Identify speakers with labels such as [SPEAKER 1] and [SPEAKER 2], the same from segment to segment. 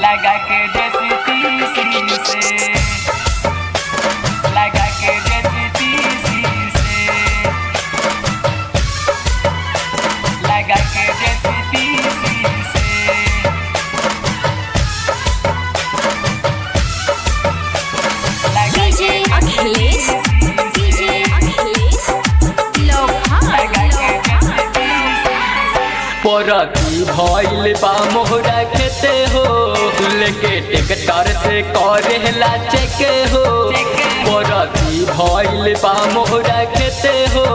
[SPEAKER 1] लगा के जैसी तीसरी से, लगा के जैसी तीसरी से, लगा के जैसी तीसरी से।
[SPEAKER 2] डीजे अखिलेश, डीजे अखिलेश
[SPEAKER 1] परती भइल बा मोहरा खेते हो, लेके ट्रैक्टर से करेला चेक हो। परती भइल बा मोहरा खेते हो,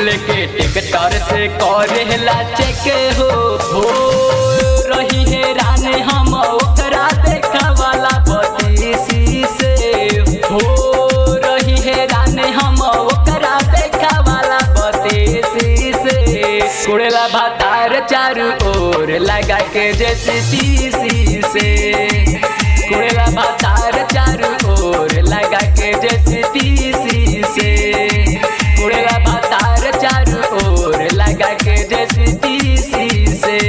[SPEAKER 1] लेके ट्रैक्टर से करेला चेक हो। रही है राने हम ओकरा देखा वाला बतीसी से, हो रही है राने हम ओकरा देखा वाला बतीसी से। कुड़ेला भातार चारू ओर लगा के जैसी तीसी से, कुड़ेला भातार चारू ओर लगा के जैसी तीसी से, कुड़ेला भातार चारू ओर लगा के जैसी तीसी से,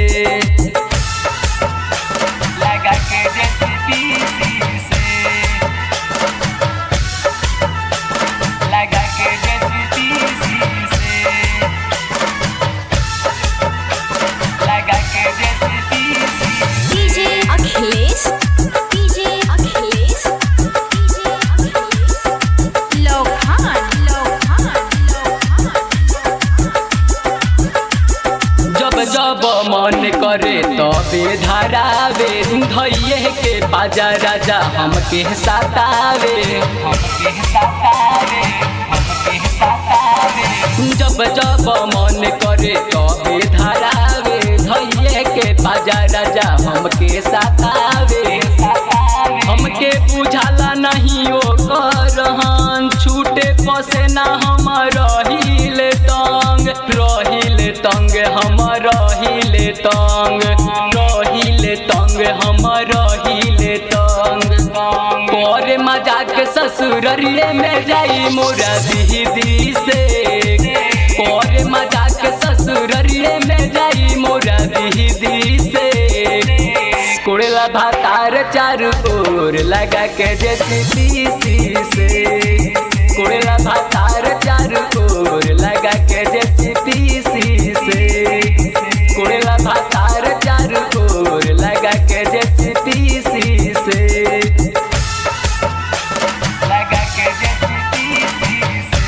[SPEAKER 1] लगा के जैसी तीसी से, लगा के जैसी तीसी से, लगा के जैसी तीसी।
[SPEAKER 2] DJ Akhilesh, DJ Akhilesh, DJ Akhilesh Lokhan, Lokhan, Lokhan.
[SPEAKER 1] जब जब मन करे तबे धरावे, धैये के बाजा राजा हमके सतावे, हमके सतावे, हमके सतावे। जब जब मन करे तबे धरावे, धैये के बाजा राजा हमके सतावे। हमके बुझाला नहीं ओ करहन, छूटे पसेना हम रहिले तंग, रहिले तंग हम रहिले तंग, रहिले तंग हम रहिले तंग। करे मजाक ससुररिये में जाई मोरा दीदी से, करे मजाक ससुररिये में जाई मोरा दीदी से। कुड़ेला भातार चारू ओर लगा के जैसी तीसी से, कुड़ेला भातार चारू ओर लगा के जैसी तीसी से, कुड़ेला भातार चारू ओर लगा के जैसी तीसी से, लगा के जैसी तीसी से,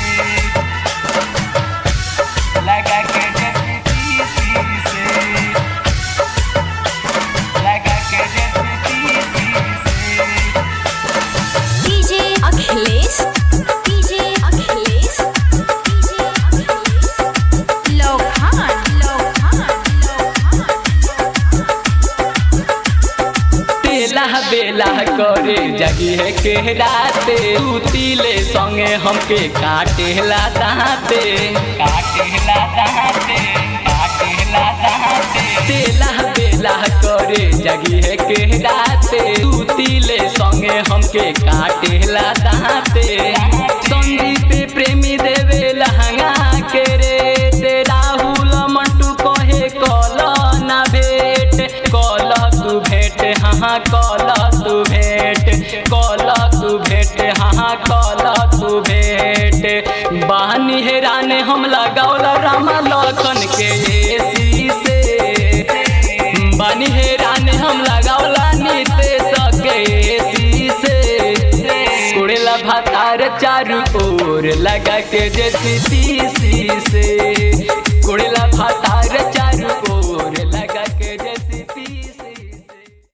[SPEAKER 1] लगा के जैसी तीसी से, लगा के जैसी तीसी से।
[SPEAKER 2] DJ Akhilesh, DJ Akhilesh, DJ Akhilesh Lokhan, Lokhan, Lokhan.
[SPEAKER 1] तेला बेला करे जगी है के राते, उतीले संगे हमके काटेला दाते, काटेला दाते, काटेला दाते। तेला बेला करे जगी है के राते, उतीले संगे हमके काटेला दाते। संदीप प्रेमी देवे लहंगा के रे, राहुल मंटू कहे कल ना भेट, कल तू भेट, हाँ कल तू भेट, कल तू भेट, हाँ कल तू भेट। बहनी हेराने हम लगावला रामा लखन के एसी से, बहनी हेराने हम लगावला नीतेश के एसी से। कुड़ेला भातार चारू ओर लगा के जैसी तीसी से, कुड़ेला भातार